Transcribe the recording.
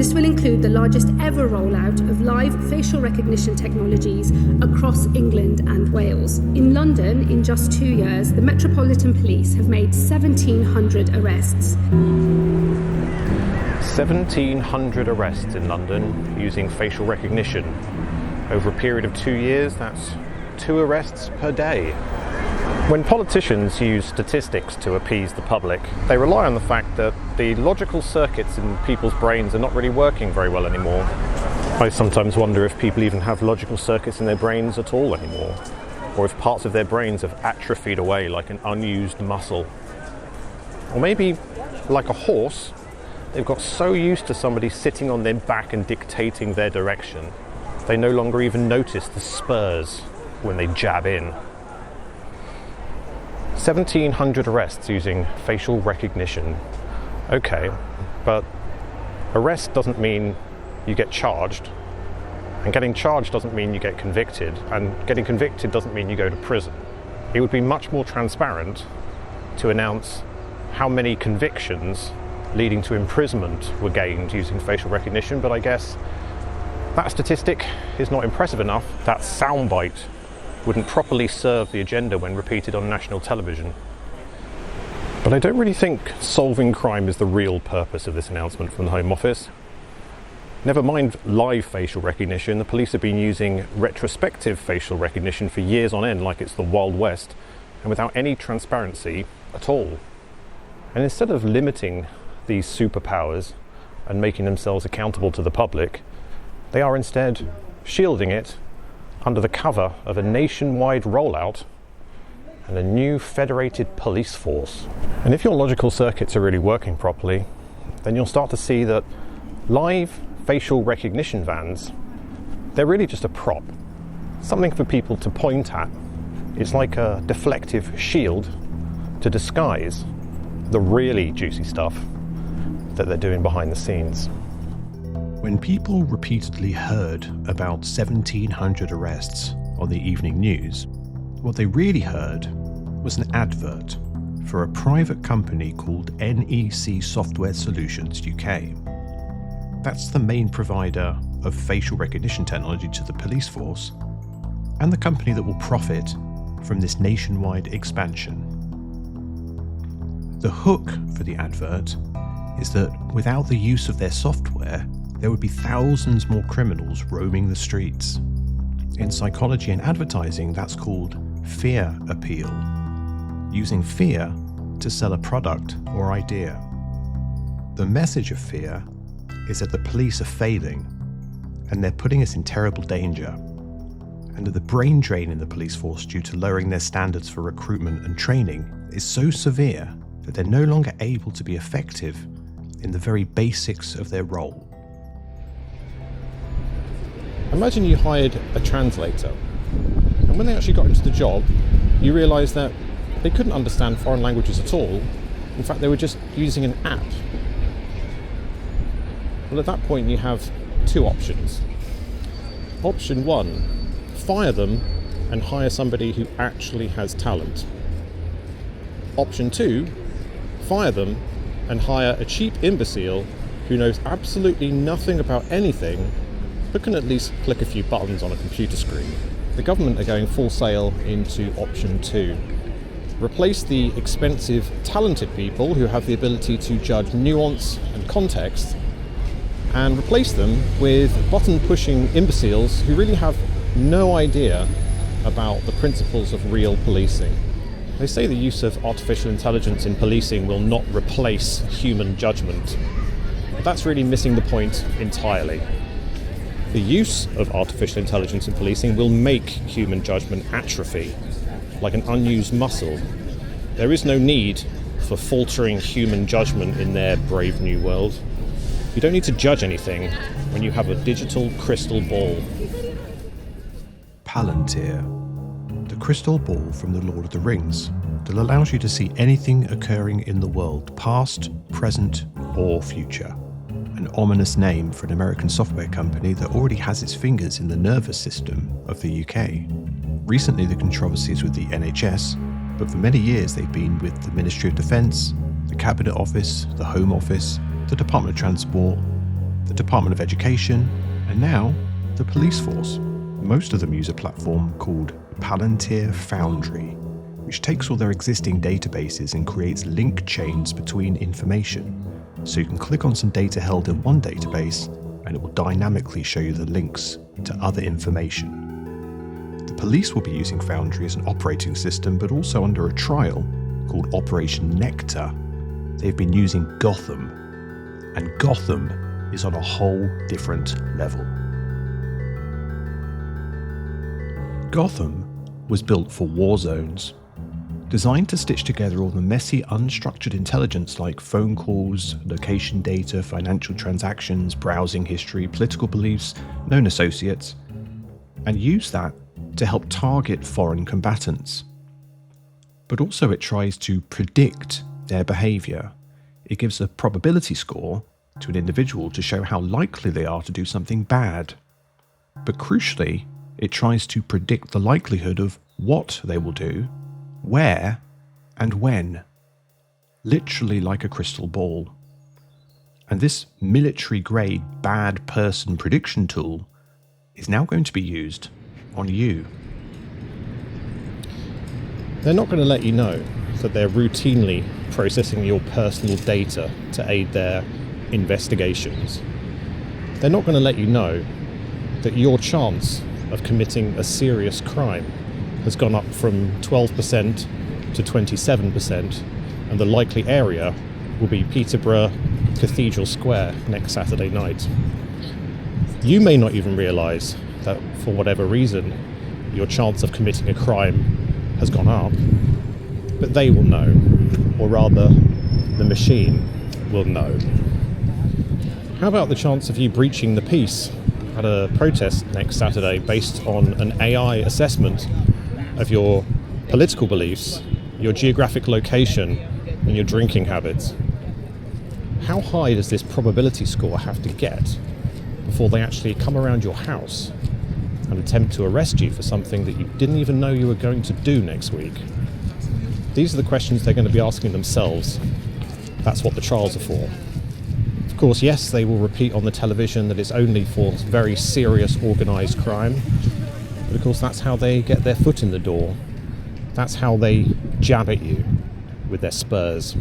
this will include the largest ever rollout of live facial recognition technologies across England and Wales. In London, in just 2 years, the Metropolitan Police have made 1,700 arrests. 1,700 arrests in London using facial recognition. Over a period of 2 years, that's 2 arrests per day. When politicians use statistics to appease the public, they rely on the fact that the logical circuits in people's brains are not really working very well anymore. I sometimes wonder if people even have logical circuits in their brains at all anymore, or if parts of their brains have atrophied away like an unused muscle. Or maybe, like a horse, they've got so used to somebody sitting on their back and dictating their direction, they no longer even notice the spurs when they jab in. 1,700 arrests using facial recognition. Okay, but arrest doesn't mean you get charged, and getting charged doesn't mean you get convicted, and getting convicted doesn't mean you go to prison. It would be much more transparent to announce how many convictions leading to imprisonment were gained using facial recognition, but I guess that statistic is not impressive enough. That soundbite wouldn't properly serve the agenda when repeated on national television. But I don't really think solving crime is the real purpose of this announcement from the Home Office. Never mind live facial recognition, the police have been using retrospective facial recognition for years on end like it's the Wild West, and without any transparency at all. And instead of limiting these superpowers and making themselves accountable to the public, they are instead shielding it under the cover of a nationwide rollout and a new federated police force. And if your logical circuits are really working properly, then you'll start to see that live facial recognition vans, they're really just a prop, something for people to point at. It's like a deflective shield to disguise the really juicy stuff that they're doing behind the scenes. When people repeatedly heard about 1,700 arrests on the evening news, what they really heard was an advert for a private company called NEC Software Solutions UK. That's the main provider of facial recognition technology to the police force, and the company that will profit from this nationwide expansion. The hook for the advert is that without the use of their software, there would be thousands more criminals roaming the streets. In psychology and advertising, that's called fear appeal, using fear to sell a product or idea. The message of fear is that the police are failing and they're putting us in terrible danger, and that the brain drain in the police force due to lowering their standards for recruitment and training is so severe that they're no longer able to be effective in the very basics of their role. Imagine you hired a translator, and when they actually got into the job, you realised that they couldn't understand foreign languages at all. In fact, they were just using an app. Well, at that point, you have 2 options. Option 1, fire them and hire somebody who actually has talent. Option 2, fire them and hire a cheap imbecile who knows absolutely nothing about anything but can at least click a few buttons on a computer screen. The government are going full sail into option 2. Replace the expensive, talented people who have the ability to judge nuance and context, and replace them with button-pushing imbeciles who really have no idea about the principles of real policing. They say the use of artificial intelligence in policing will not replace human judgment, but that's really missing the point entirely. The use of artificial intelligence in policing will make human judgment atrophy, like an unused muscle. There is no need for faltering human judgment in their brave new world. You don't need to judge anything when you have a digital crystal ball. Palantir, the crystal ball from the Lord of the Rings that allows you to see anything occurring in the world, past, present, or future. An ominous name for an American software company that already has its fingers in the nervous system of the UK. Recently, the controversies with the NHS, but for many years they've been with the Ministry of Defence, the Cabinet Office, the Home Office, the Department of Transport, the Department of Education, and now the police force. Most of them use a platform called Palantir Foundry, which takes all their existing databases and creates link chains between information. So you can click on some data held in one database and it will dynamically show you the links to other information. The police will be using Foundry as an operating system, but also under a trial called Operation Nectar. They've been using Gotham, and Gotham is on a whole different level. Gotham was built for war zones, designed to stitch together all the messy, unstructured intelligence like phone calls, location data, financial transactions, browsing history, political beliefs, known associates, and use that to help target foreign combatants. But also it tries to predict their behaviour. It gives a probability score to an individual to show how likely they are to do something bad. But crucially, it tries to predict the likelihood of what they will do, where, and when. Literally like a crystal ball. And this military-grade bad person prediction tool is now going to be used on you. They're not going to let you know that they're routinely processing your personal data to aid their investigations. They're not going to let you know that your chance of committing a serious crime has gone up from 12% to 27%, and the likely area will be Peterborough Cathedral Square next Saturday night. You may not even realise that for whatever reason your chance of committing a crime has gone up, but they will know, or rather the machine will know. How about the chance of you breaching the peace at a protest next Saturday based on an AI assessment of your political beliefs, your geographic location, and your drinking habits? How high does this probability score have to get before they actually come around your house and attempt to arrest you for something that you didn't even know you were going to do next week? These are the questions they're going to be asking themselves. That's what the trials are for. Of course, yes, they will repeat on the television that it's only for very serious organised crime. But of course, that's how they get their foot in the door. That's how they jab at you with their spurs.